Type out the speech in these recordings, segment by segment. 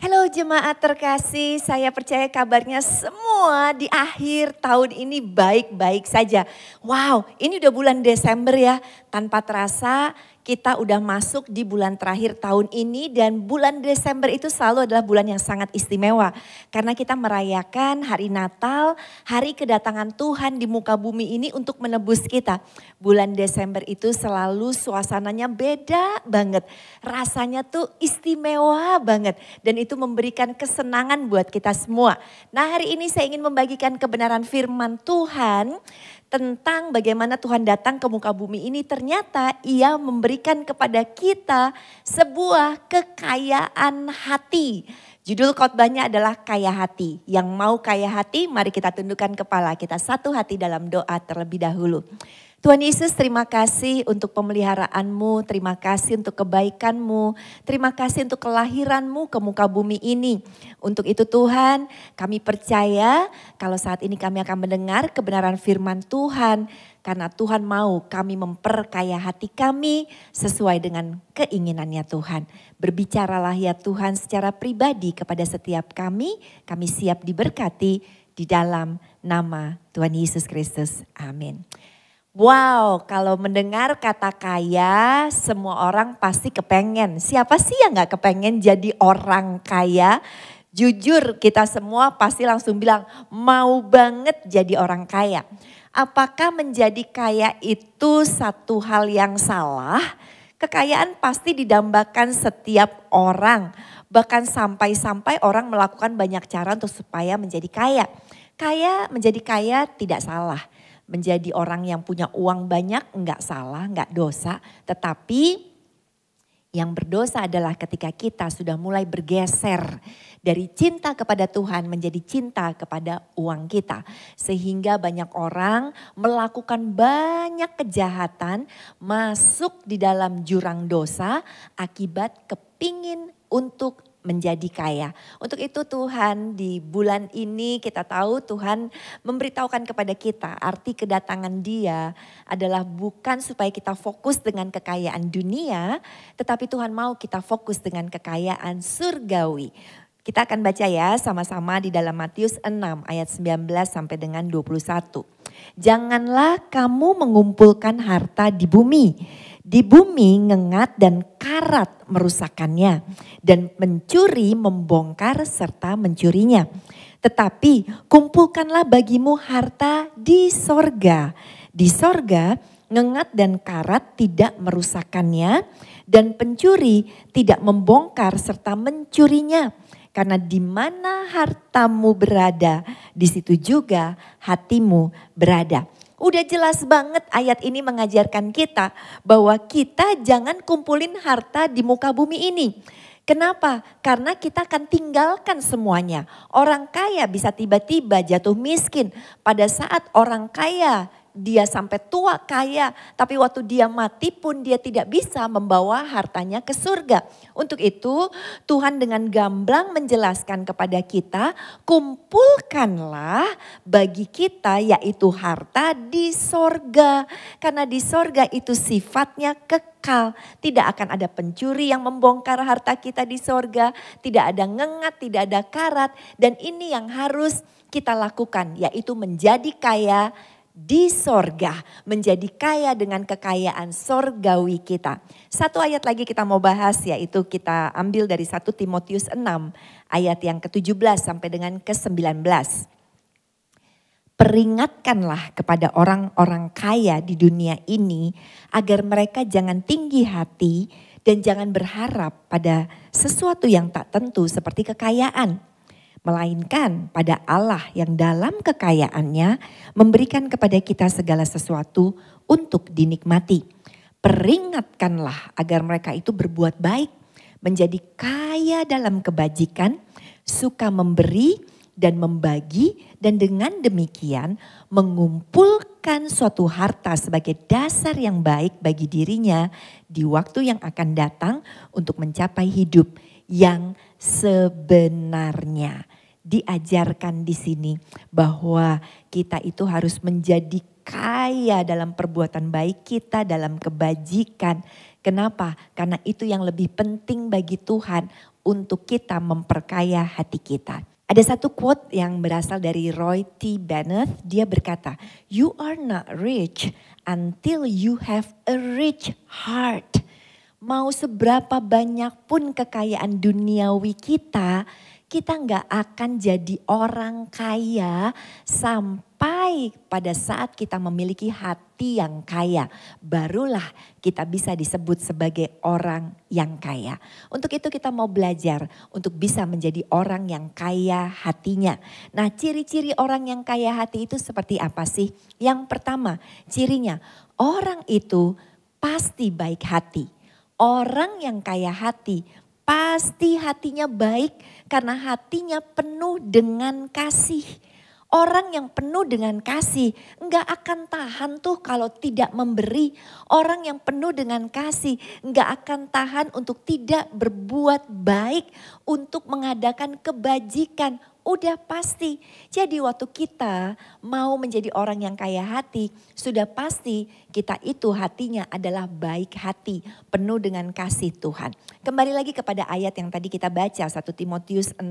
Halo jemaat terkasih, saya percaya kabarnya semua di akhir tahun ini baik-baik saja. Wow, ini udah bulan Desember ya, tanpa terasa kita udah masuk di bulan terakhir tahun ini dan bulan Desember itu selalu adalah bulan yang sangat istimewa. Karena kita merayakan hari Natal, hari kedatangan Tuhan di muka bumi ini untuk menebus kita. Bulan Desember itu selalu suasananya beda banget, rasanya tuh istimewa banget. Dan itu memberikan kesenangan buat kita semua. Nah hari ini saya ingin membagikan kebenaran firman Tuhan tentang bagaimana Tuhan datang ke muka bumi ini. Ternyata ia memberikan kepada kita sebuah kekayaan hati. Judul khotbahnya adalah kaya hati. Yang mau kaya hati, mari kita tundukkan kepala kita satu hati dalam doa terlebih dahulu. Tuhan Yesus, terima kasih untuk pemeliharaanmu, terima kasih untuk kebaikanmu, terima kasih untuk kelahiranmu ke muka bumi ini. Untuk itu Tuhan, kami percaya kalau saat ini kami akan mendengar kebenaran firman Tuhan. Karena Tuhan mau kami memperkaya hati kami sesuai dengan keinginannya Tuhan. Berbicaralah ya Tuhan secara pribadi kepada setiap kami siap diberkati di dalam nama Tuhan Yesus Kristus. Amin. Wow, kalau mendengar kata kaya, semua orang pasti kepengen. Siapa sih yang gak kepengen jadi orang kaya? Jujur kita semua pasti langsung bilang mau banget jadi orang kaya. Apakah menjadi kaya itu satu hal yang salah? Kekayaan pasti didambakan setiap orang. Bahkan sampai-sampai orang melakukan banyak cara untuk supaya menjadi kaya. Menjadi kaya tidak salah. Menjadi orang yang punya uang banyak enggak salah, enggak dosa. Tetapi yang berdosa adalah ketika kita sudah mulai bergeser dari cinta kepada Tuhan menjadi cinta kepada uang kita. Sehingga banyak orang melakukan banyak kejahatan masuk di dalam jurang dosa akibat kepingin untuk menjadi kaya. Untuk itu Tuhan di bulan ini kita tahu Tuhan memberitahukan kepada kita arti kedatangan Dia adalah bukan supaya kita fokus dengan kekayaan dunia, tetapi Tuhan mau kita fokus dengan kekayaan surgawi. Kita akan baca ya sama-sama di dalam Matius 6 ayat 19 sampai dengan 21. Janganlah kamu mengumpulkan harta di bumi. Di bumi ngengat dan karat merusakkannya dan pencuri membongkar serta mencurinya. Tetapi kumpulkanlah bagimu harta di sorga. Di sorga ngengat dan karat tidak merusakkannya dan pencuri tidak membongkar serta mencurinya. Karena di mana hartamu berada, di situ juga hatimu berada. Udah jelas banget ayat ini mengajarkan kita bahwa kita jangan kumpulin harta di muka bumi ini. Kenapa? Karena kita akan tinggalkan semuanya. Orang kaya bisa tiba-tiba jatuh miskin. Pada saat orang kaya dia sampai tua kaya, tapi waktu dia mati pun dia tidak bisa membawa hartanya ke surga. Untuk itu Tuhan dengan gamblang menjelaskan kepada kita, kumpulkanlah bagi kita yaitu harta di sorga. Karena di sorga itu sifatnya kekal. Tidak akan ada pencuri yang membongkar harta kita di sorga. Tidak ada ngengat, tidak ada karat. Dan ini yang harus kita lakukan yaitu menjadi kaya di sorga, menjadi kaya dengan kekayaan sorgawi kita. Satu ayat lagi kita mau bahas yaitu kita ambil dari 1 Timotius 6 ayat yang ke-17 sampai dengan ke-19. Peringatkanlah kepada orang-orang kaya di dunia ini agar mereka jangan tinggi hati dan jangan berharap pada sesuatu yang tak tentu seperti kekayaan. Melainkan pada Allah yang dalam kekayaannya memberikan kepada kita segala sesuatu untuk dinikmati. Peringatkanlah agar mereka itu berbuat baik, menjadi kaya dalam kebajikan, suka memberi dan membagi, dan dengan demikian mengumpulkan suatu harta sebagai dasar yang baik bagi dirinya di waktu yang akan datang untuk mencapai hidup yang sebenarnya. Diajarkan di sini bahwa kita itu harus menjadi kaya dalam perbuatan baik kita, dalam kebajikan. Kenapa? Karena itu yang lebih penting bagi Tuhan untuk kita memperkaya hati kita. Ada satu quote yang berasal dari Roy T. Bennett. Dia berkata, "You are not rich until you have a rich heart." Mau seberapa banyak pun kekayaan duniawi kita nggak akan jadi orang kaya sampai pada saat kita memiliki hati yang kaya. Barulah kita bisa disebut sebagai orang yang kaya. Untuk itu kita mau belajar untuk bisa menjadi orang yang kaya hatinya. Nah, ciri-ciri orang yang kaya hati itu seperti apa sih? Yang pertama, cirinya orang itu pasti baik hati. Orang yang kaya hati pasti hatinya baik karena hatinya penuh dengan kasih. Orang yang penuh dengan kasih enggak akan tahan tuh kalau tidak memberi. Orang yang penuh dengan kasih enggak akan tahan untuk tidak berbuat baik, untuk mengadakan kebajikan. Udah pasti. Jadi waktu kita mau menjadi orang yang kaya hati, sudah pasti kita itu hatinya adalah baik hati, penuh dengan kasih Tuhan. Kembali lagi kepada ayat yang tadi kita baca, 1 Timotius 6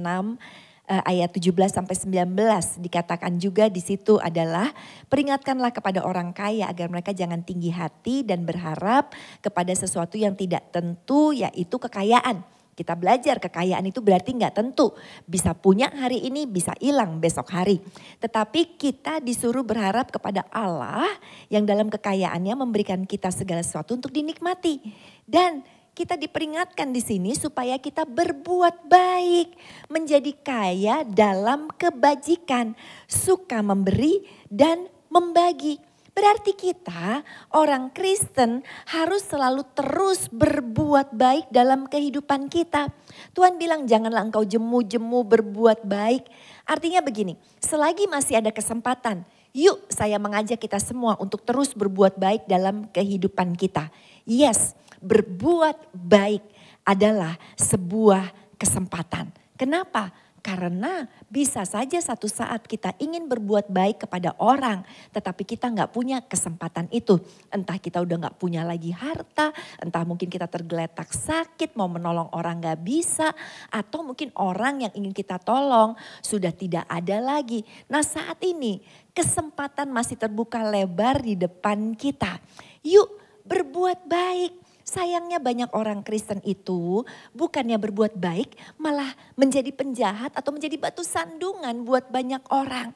ayat 17 sampai 19, dikatakan juga di situ adalah peringatkanlah kepada orang kaya agar mereka jangan tinggi hati dan berharap kepada sesuatu yang tidak tentu, yaitu kekayaan. Kita belajar kekayaan itu berarti nggak tentu. Bisa punya hari ini, bisa hilang besok hari. Tetapi kita disuruh berharap kepada Allah yang dalam kekayaannya memberikan kita segala sesuatu untuk dinikmati. Dan kita diperingatkan di sini supaya kita berbuat baik. Menjadi kaya dalam kebajikan. Suka memberi dan membagi. Berarti kita orang Kristen harus selalu terus berbuat baik dalam kehidupan kita. Tuhan bilang janganlah engkau jemu-jemu berbuat baik. Artinya begini, selagi masih ada kesempatan, yuk saya mengajak kita semua untuk terus berbuat baik dalam kehidupan kita. Yes, berbuat baik adalah sebuah kesempatan. Kenapa? Karena bisa saja satu saat kita ingin berbuat baik kepada orang, tetapi kita nggak punya kesempatan itu. Entah kita udah nggak punya lagi harta, entah mungkin kita tergeletak sakit, mau menolong orang nggak bisa, atau mungkin orang yang ingin kita tolong sudah tidak ada lagi. Nah saat ini kesempatan masih terbuka lebar di depan kita. Yuk berbuat baik. Sayangnya banyak orang Kristen itu bukannya berbuat baik malah menjadi penjahat atau menjadi batu sandungan buat banyak orang.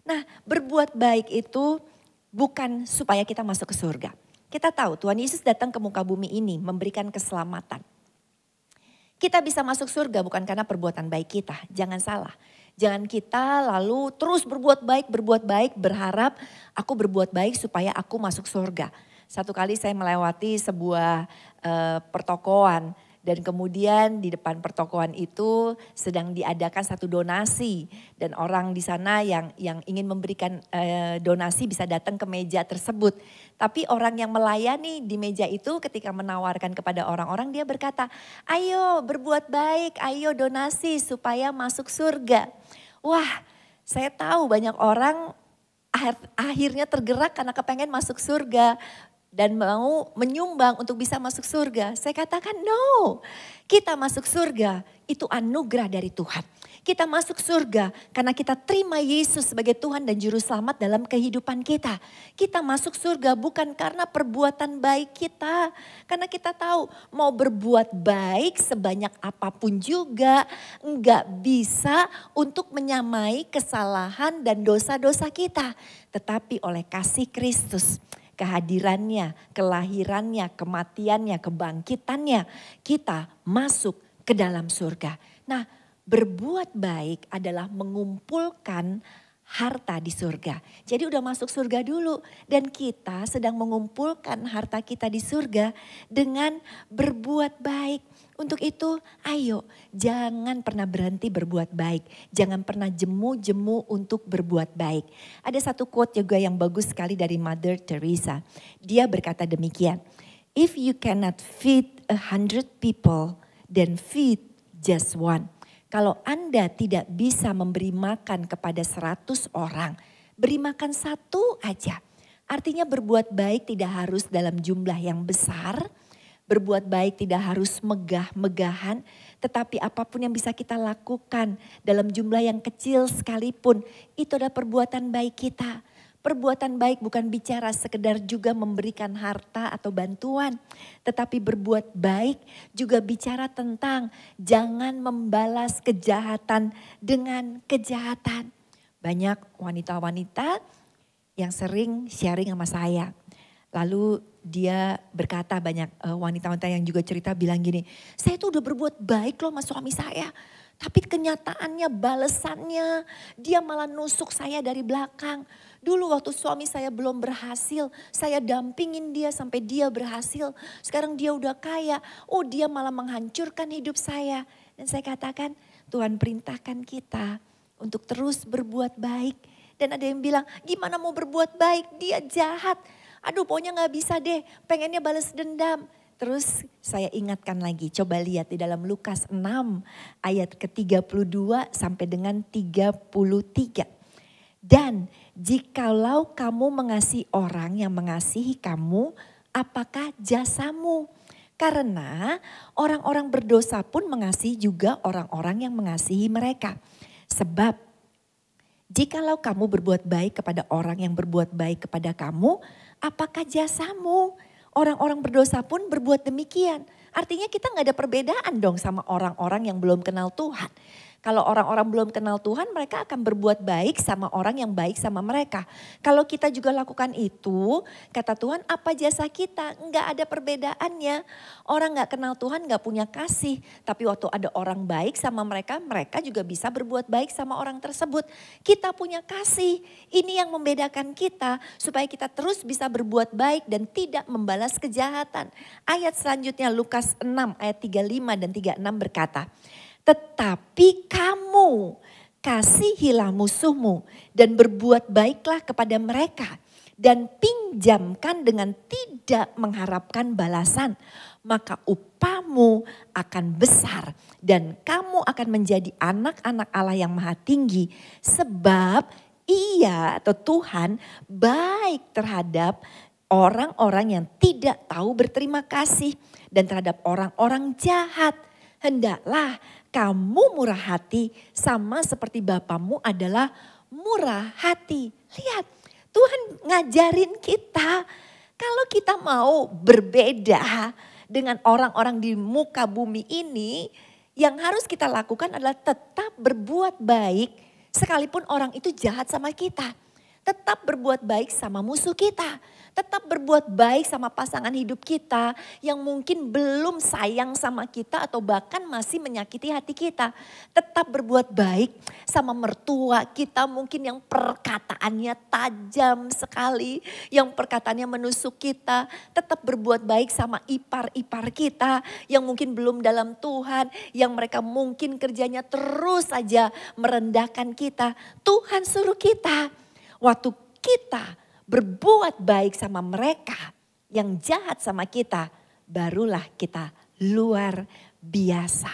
Nah berbuat baik itu bukan supaya kita masuk ke surga. Kita tahu Tuhan Yesus datang ke muka bumi ini memberikan keselamatan. Kita bisa masuk surga bukan karena perbuatan baik kita, jangan salah. Jangan kita lalu terus berbuat baik, berharap aku berbuat baik supaya aku masuk surga. Satu kali saya melewati sebuah pertokoan dan kemudian di depan pertokoan itu sedang diadakan satu donasi dan orang di sana yang ingin memberikan donasi bisa datang ke meja tersebut. Tapi orang yang melayani di meja itu ketika menawarkan kepada orang-orang dia berkata, "Ayo berbuat baik, ayo donasi supaya masuk surga." Wah, saya tahu banyak orang akhirnya tergerak karena kepengen masuk surga dan mau menyumbang untuk bisa masuk surga. Saya katakan no, kita masuk surga itu anugerah dari Tuhan. Kita masuk surga karena kita terima Yesus sebagai Tuhan dan Juru Selamat dalam kehidupan kita. Kita masuk surga bukan karena perbuatan baik kita. Karena kita tahu mau berbuat baik sebanyak apapun juga enggak bisa untuk menyamai kesalahan dan dosa-dosa kita. Tetapi oleh kasih Kristus, kehadirannya, kelahirannya, kematiannya, kebangkitannya, kita masuk ke dalam surga. Nah, berbuat baik adalah mengumpulkan harta di surga. Jadi udah masuk surga dulu dan kita sedang mengumpulkan harta kita di surga dengan berbuat baik. Untuk itu ayo jangan pernah berhenti berbuat baik. Jangan pernah jemu-jemu untuk berbuat baik. Ada satu quote juga yang bagus sekali dari Mother Teresa. Dia berkata demikian. If you cannot feed 100 people, then feed just one. Kalau Anda tidak bisa memberi makan kepada 100 orang, beri makan satu aja. Artinya berbuat baik tidak harus dalam jumlah yang besar. Berbuat baik tidak harus megah-megahan, Tetapi apapun yang bisa kita lakukan dalam jumlah yang kecil sekalipun, itu adalah perbuatan baik kita. Perbuatan baik bukan bicara sekedar juga memberikan harta atau bantuan. Tetapi berbuat baik juga bicara tentang jangan membalas kejahatan dengan kejahatan. Banyak wanita-wanita yang sering sharing sama saya. Lalu dia berkata, banyak wanita-wanita yang juga cerita bilang gini, saya tuh udah berbuat baik loh sama suami saya. Tapi kenyataannya balesannya dia malah nusuk saya dari belakang. Dulu waktu suami saya belum berhasil, saya dampingin dia sampai dia berhasil. Sekarang dia udah kaya, dia malah menghancurkan hidup saya. Dan saya katakan, Tuhan perintahkan kita untuk terus berbuat baik. Dan ada yang bilang, gimana mau berbuat baik, dia jahat. Aduh pokoknya gak bisa deh, pengennya balas dendam. Terus saya ingatkan lagi, coba lihat di dalam Lukas 6 ayat ke-32 sampai dengan 33. Dan jikalau kamu mengasihi orang yang mengasihi kamu, apakah jasamu? Karena orang-orang berdosa pun mengasihi juga orang-orang yang mengasihi mereka. Sebab jikalau kamu berbuat baik kepada orang yang berbuat baik kepada kamu, apakah jasamu? Orang-orang berdosa pun berbuat demikian. Artinya kita gak ada perbedaan dong sama orang-orang yang belum kenal Tuhan. Kalau orang-orang belum kenal Tuhan, mereka akan berbuat baik sama orang yang baik sama mereka. Kalau kita juga lakukan itu, kata Tuhan, apa jasa kita? Enggak ada perbedaannya. Orang gak kenal Tuhan gak punya kasih. Tapi waktu ada orang baik sama mereka, mereka juga bisa berbuat baik sama orang tersebut. Kita punya kasih. Ini yang membedakan kita supaya kita terus bisa berbuat baik dan tidak membalas kejahatan. Ayat selanjutnya Lukas 6 ayat 35 dan 36 berkata, tetapi kamu kasihilah musuhmu dan berbuat baiklah kepada mereka. Dan pinjamkan dengan tidak mengharapkan balasan. Maka upahmu akan besar dan kamu akan menjadi anak-anak Allah yang maha tinggi. Sebab Ia atau Tuhan baik terhadap orang-orang yang tidak tahu berterima kasih. Dan terhadap orang-orang jahat. Hendaklah kamu murah hati sama seperti Bapamu adalah murah hati. Lihat, Tuhan ngajarin kita kalau kita mau berbeda dengan orang-orang di muka bumi ini, yang harus kita lakukan adalah tetap berbuat baik sekalipun orang itu jahat sama kita. Tetap berbuat baik sama musuh kita. Tetap berbuat baik sama pasangan hidup kita yang mungkin belum sayang sama kita atau bahkan masih menyakiti hati kita. Tetap berbuat baik sama mertua kita mungkin yang perkataannya tajam sekali. Yang perkataannya menusuk kita. Tetap berbuat baik sama ipar-ipar kita yang mungkin belum dalam Tuhan. Yang mereka mungkin kerjanya terus saja merendahkan kita. Tuhan suruh kita. Waktu kita berbuat baik sama mereka yang jahat sama kita, barulah kita luar biasa.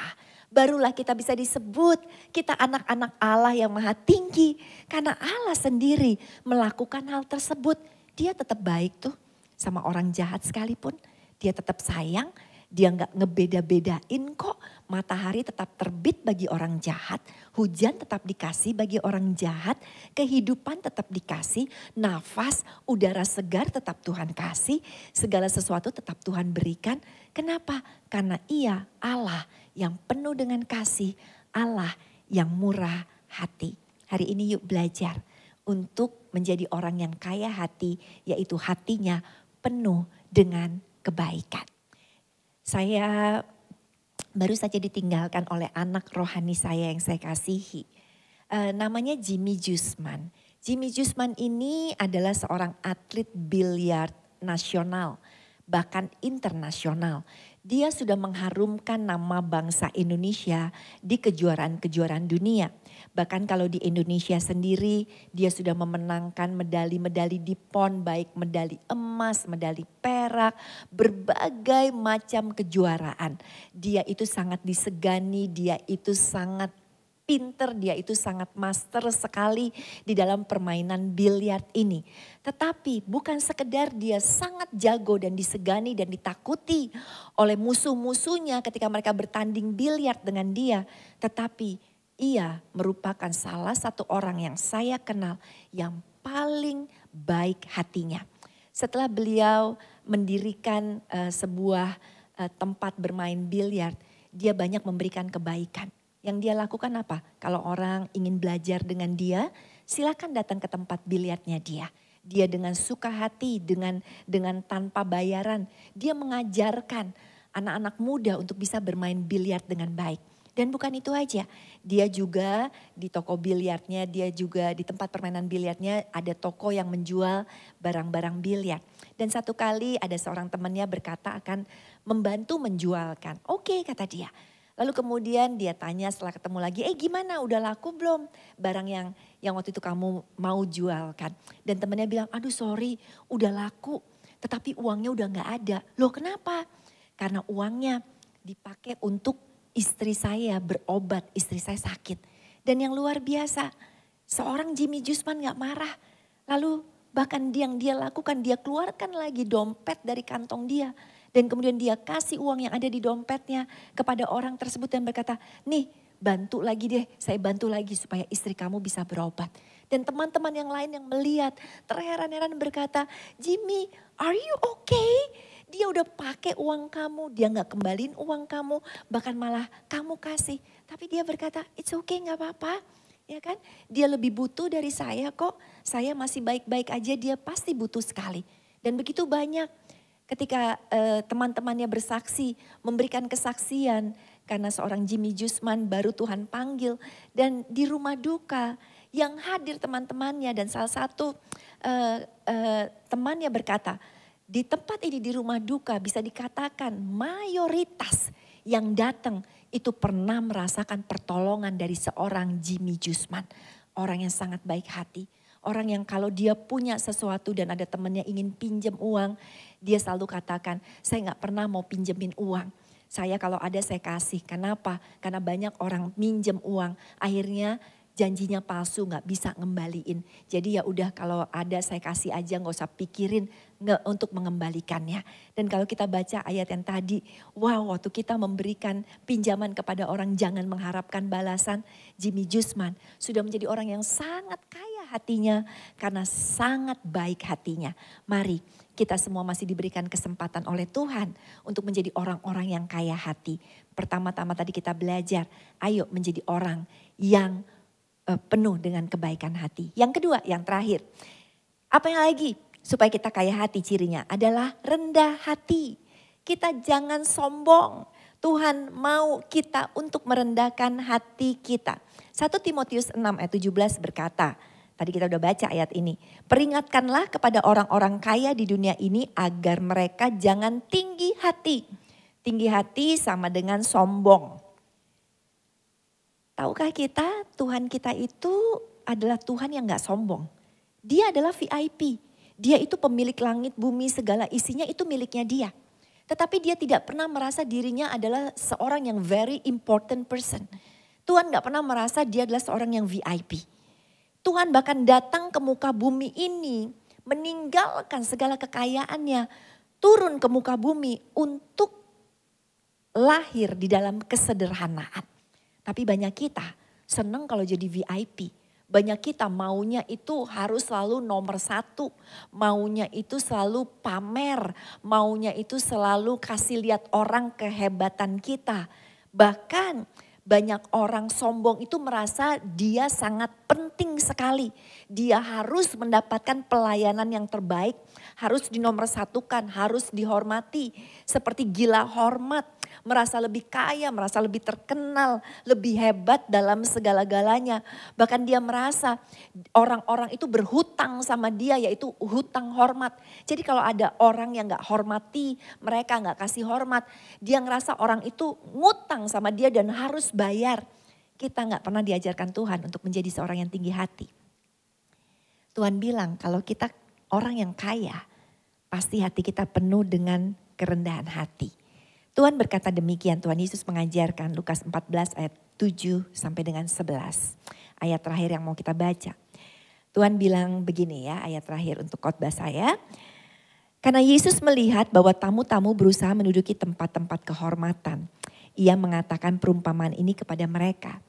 Barulah kita bisa disebut kita anak-anak Allah yang maha tinggi. Karena Allah sendiri melakukan hal tersebut. Dia tetap baik tuh sama orang jahat sekalipun. Dia tetap sayang. Dia gak ngebeda-bedain kok. Matahari tetap terbit bagi orang jahat. Hujan tetap dikasih bagi orang jahat. Kehidupan tetap dikasih. Nafas, udara segar tetap Tuhan kasih. Segala sesuatu tetap Tuhan berikan. Kenapa? Karena Ia Allah yang penuh dengan kasih. Allah yang murah hati. Hari ini yuk belajar untuk menjadi orang yang kaya hati. Yaitu hatinya penuh dengan kebaikan. Saya baru saja ditinggalkan oleh anak rohani saya yang saya kasihi. Namanya Jimmy Jusman. Jimmy Jusman ini adalah seorang atlet biliar nasional, bahkan internasional. Dia sudah mengharumkan nama bangsa Indonesia di kejuaraan-kejuaraan dunia. Bahkan kalau di Indonesia sendiri dia sudah memenangkan medali-medali di PON, baik medali emas, medali perak, berbagai macam kejuaraan. Dia itu sangat disegani, dia itu sangat pinter, dia itu sangat master sekali di dalam permainan biliar ini. Tetapi bukan sekedar dia sangat jago dan disegani dan ditakuti oleh musuh-musuhnya ketika mereka bertanding biliar dengan dia. Tetapi ia merupakan salah satu orang yang saya kenal yang paling baik hatinya. Setelah beliau mendirikan sebuah tempat bermain biliar, dia banyak memberikan kebaikan. Yang dia lakukan apa? Kalau orang ingin belajar dengan dia, silakan datang ke tempat biliarnya dia. Dia dengan suka hati, dengan tanpa bayaran, dia mengajarkan anak-anak muda untuk bisa bermain biliar dengan baik. Dan bukan itu aja, dia juga di toko biliarnya, dia juga di tempat permainan biliarnya ada toko yang menjual barang-barang biliar. Dan satu kali ada seorang temannya berkata akan membantu menjualkan. Oke, kata dia. Lalu kemudian dia tanya setelah ketemu lagi, gimana udah laku belum barang yang waktu itu kamu mau jualkan. Dan temannya bilang, aduh sorry udah laku tetapi uangnya udah gak ada. Loh kenapa? Karena uangnya dipakai untuk istri saya berobat, istri saya sakit. Dan yang luar biasa, seorang Jimmy Jusman gak marah. Lalu bahkan yang dia lakukan, dia keluarkan lagi dompet dari kantong dia. Dan kemudian dia kasih uang yang ada di dompetnya kepada orang tersebut dan berkata, nih bantu lagi deh, saya bantu lagi supaya istri kamu bisa berobat. Dan teman-teman yang lain yang melihat terheran-heran berkata, Jimmy, are you okay? Dia udah pakai uang kamu, dia gak kembaliin uang kamu, bahkan malah kamu kasih. Tapi dia berkata, it's okay gak apa-apa. Ya kan, dia lebih butuh dari saya kok, saya masih baik-baik aja, dia pasti butuh sekali. Dan begitu banyak ketika teman-temannya bersaksi, memberikan kesaksian karena seorang Jimmy Jusman baru Tuhan panggil. Dan di rumah duka yang hadir teman-temannya dan salah satu temannya berkata, di tempat ini di rumah duka bisa dikatakan mayoritas yang datang itu pernah merasakan pertolongan dari seorang Jimmy Jusman. Orang yang sangat baik hati. Orang yang kalau dia punya sesuatu dan ada temannya ingin pinjam uang, dia selalu katakan, saya gak pernah mau pinjemin uang. Saya kalau ada saya kasih. Kenapa? Karena banyak orang minjem uang, akhirnya janjinya palsu, gak bisa ngembaliin. Jadi ya udah kalau ada saya kasih aja, gak usah pikirin untuk mengembalikannya. Dan kalau kita baca ayat yang tadi, wow waktu kita memberikan pinjaman kepada orang jangan mengharapkan balasan. Jimmy Jusman sudah menjadi orang yang sangat kaya hatinya karena sangat baik hatinya. Mari kita semua masih diberikan kesempatan oleh Tuhan untuk menjadi orang-orang yang kaya hati. Pertama-tama tadi kita belajar, ayo menjadi orang yang penuh dengan kebaikan hati. Yang kedua, yang terakhir. Apa yang lagi supaya kita kaya hati cirinya adalah rendah hati. Kita jangan sombong. Tuhan mau kita untuk merendahkan hati kita. 1 Timotius 6 ayat 17 berkata, tadi kita udah baca ayat ini. Peringatkanlah kepada orang-orang kaya di dunia ini agar mereka jangan tinggi hati. Tinggi hati sama dengan sombong. Tahukah kita Tuhan kita itu adalah Tuhan yang gak sombong. Dia adalah VIP. Dia itu pemilik langit, bumi, segala isinya itu miliknya dia. Tetapi dia tidak pernah merasa dirinya adalah seorang yang very important person. Tuhan gak pernah merasa dia adalah seorang yang VIP. Tuhan bahkan datang ke muka bumi ini, meninggalkan segala kekayaannya, turun ke muka bumi untuk lahir di dalam kesederhanaan. Tapi banyak kita senang kalau jadi VIP. Banyak kita maunya itu harus selalu nomor 1. Maunya itu selalu pamer. Maunya itu selalu kasih lihat orang kehebatan kita. Bahkan banyak orang sombong itu merasa dia sangat penting sekali. Dia harus mendapatkan pelayanan yang terbaik. Harus dinomorsatukan, harus dihormati. Seperti gila hormat. Merasa lebih kaya, merasa lebih terkenal, lebih hebat dalam segala-galanya. Bahkan dia merasa orang-orang itu berhutang sama dia, yaitu hutang hormat. Jadi kalau ada orang yang gak hormati, mereka gak kasih hormat, dia ngerasa orang itu ngutang sama dia dan harus bayar. Kita gak pernah diajarkan Tuhan untuk menjadi seorang yang tinggi hati. Tuhan bilang kalau kita orang yang kaya, pasti hati kita penuh dengan kerendahan hati. Tuhan berkata demikian, Tuhan Yesus mengajarkan Lukas 14 ayat 7 sampai dengan 11. Ayat terakhir yang mau kita baca. Tuhan bilang begini ya, ayat terakhir untuk khotbah saya. Karena Yesus melihat bahwa tamu-tamu berusaha menduduki tempat-tempat kehormatan. Ia mengatakan perumpamaan ini kepada mereka.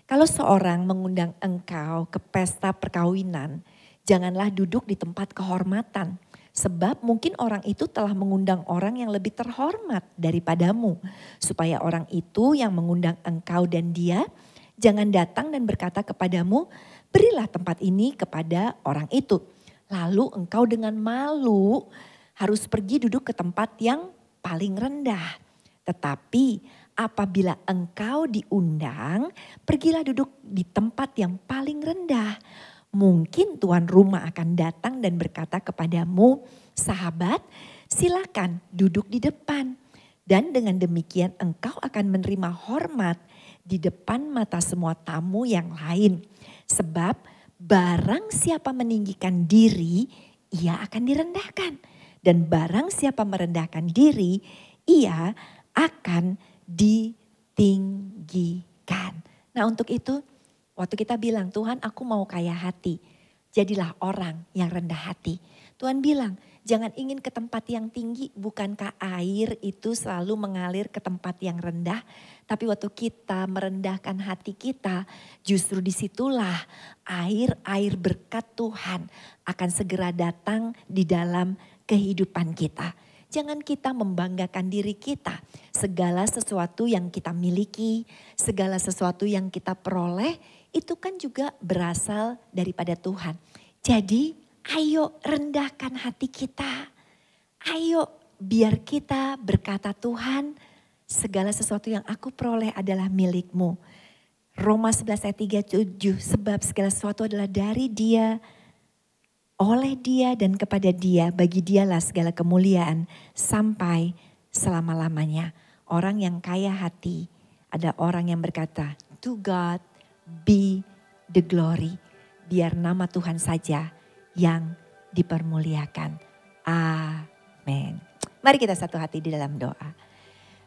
Kalau seorang mengundang engkau ke pesta perkawinan, janganlah duduk di tempat kehormatan. Sebab mungkin orang itu telah mengundang orang yang lebih terhormat daripadamu. Supaya orang itu yang mengundang engkau dan dia jangan datang dan berkata kepadamu, berilah tempat ini kepada orang itu. Lalu engkau dengan malu harus pergi duduk ke tempat yang paling rendah. Tetapi apabila engkau diundang, pergilah duduk di tempat yang paling rendah. Mungkin tuan rumah akan datang dan berkata kepadamu, sahabat, silakan duduk di depan. Dan dengan demikian engkau akan menerima hormat di depan mata semua tamu yang lain. Sebab barang siapa meninggikan diri, ia akan direndahkan. Dan barang siapa merendahkan diri, ia akan ditinggikan. Nah untuk itu, waktu kita bilang, Tuhan aku mau kaya hati, jadilah orang yang rendah hati. Tuhan bilang, jangan ingin ke tempat yang tinggi, bukankah air itu selalu mengalir ke tempat yang rendah. Tapi waktu kita merendahkan hati kita, justru disitulah air berkat Tuhan akan segera datang di dalam kehidupan kita. Jangan kita membanggakan diri kita. Segala sesuatu yang kita miliki, segala sesuatu yang kita peroleh, itu kan juga berasal daripada Tuhan. Jadi ayo rendahkan hati kita. Ayo biar kita berkata, Tuhan segala sesuatu yang aku peroleh adalah milik-Mu. Roma 11 ayat 37, sebab segala sesuatu adalah dari Dia, oleh Dia dan kepada Dia, bagi Dialah segala kemuliaan sampai selama-lamanya. Orang yang kaya hati ada orang yang berkata, to God be the glory. Biar nama Tuhan saja yang dipermuliakan. Amin. Mari kita satu hati di dalam doa.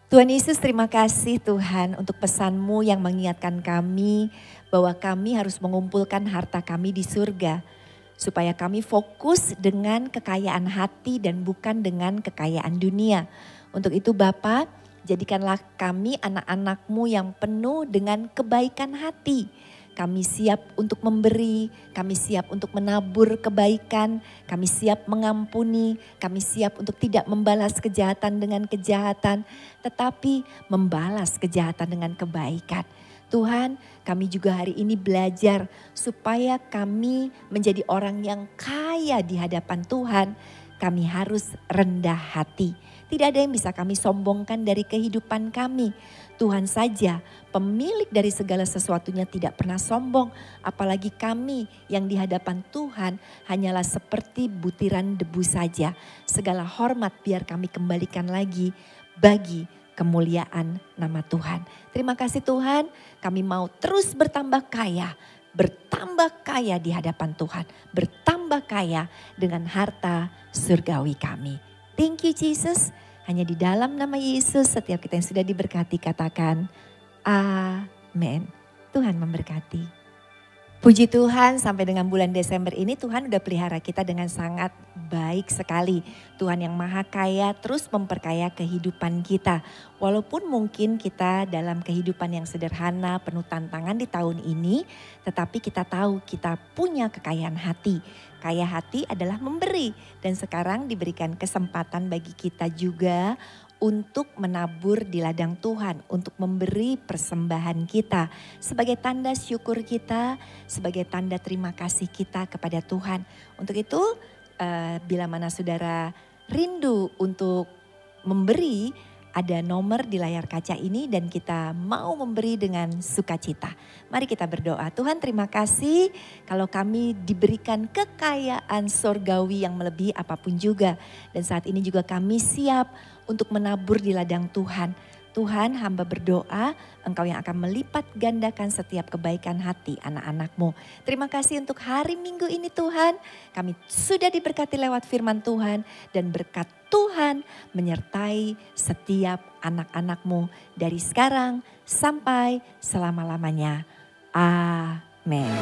Tuhan Yesus, terima kasih Tuhan untuk pesan-Mu yang mengingatkan kami bahwa kami harus mengumpulkan harta kami di surga. Supaya kami fokus dengan kekayaan hati dan bukan dengan kekayaan dunia. Untuk itu Bapa, jadikanlah kami anak-anak-Mu yang penuh dengan kebaikan hati. Kami siap untuk memberi, kami siap untuk menabur kebaikan, kami siap mengampuni, kami siap untuk tidak membalas kejahatan dengan kejahatan, tetapi membalas kejahatan dengan kebaikan. Tuhan, kami juga hari ini belajar supaya kami menjadi orang yang kaya di hadapan Tuhan. Kami harus rendah hati. Tidak ada yang bisa kami sombongkan dari kehidupan kami. Tuhan saja pemilik dari segala sesuatunya tidak pernah sombong. Apalagi kami yang di hadapan Tuhan hanyalah seperti butiran debu saja. Segala hormat biar kami kembalikan lagi bagi kemuliaan nama Tuhan. Terima kasih Tuhan, kami mau terus bertambah kaya di hadapan Tuhan. Bertambah kaya dengan harta surgawi kami. Thank you Jesus. Hanya di dalam nama Yesus setiap kita yang sudah diberkati katakan amin. Tuhan memberkati. Puji Tuhan sampai dengan bulan Desember ini Tuhan udah pelihara kita dengan sangat baik sekali. Tuhan yang maha kaya terus memperkaya kehidupan kita. Walaupun mungkin kita dalam kehidupan yang sederhana penuh tantangan di tahun ini. Tetapi kita tahu kita punya kekayaan hati. Kaya hati adalah memberi. Dan sekarang diberikan kesempatan bagi kita juga untuk menabur di ladang Tuhan, untuk memberi persembahan kita sebagai tanda syukur kita, sebagai tanda terima kasih kita kepada Tuhan. Untuk itu bila mana saudara rindu untuk memberi, ada nomor di layar kaca ini dan kita mau memberi dengan sukacita. Mari kita berdoa. Tuhan terima kasih kalau kami diberikan kekayaan surgawi yang melebihi apapun juga. Dan saat ini juga kami siap untuk menabur di ladang Tuhan. Tuhan hamba berdoa Engkau yang akan melipat gandakan setiap kebaikan hati anak-anak-Mu. Terima kasih untuk hari Minggu ini Tuhan. Kami sudah diberkati lewat firman Tuhan dan berkat Tuhan menyertai setiap anak-anak-Mu dari sekarang sampai selama-lamanya. Amin.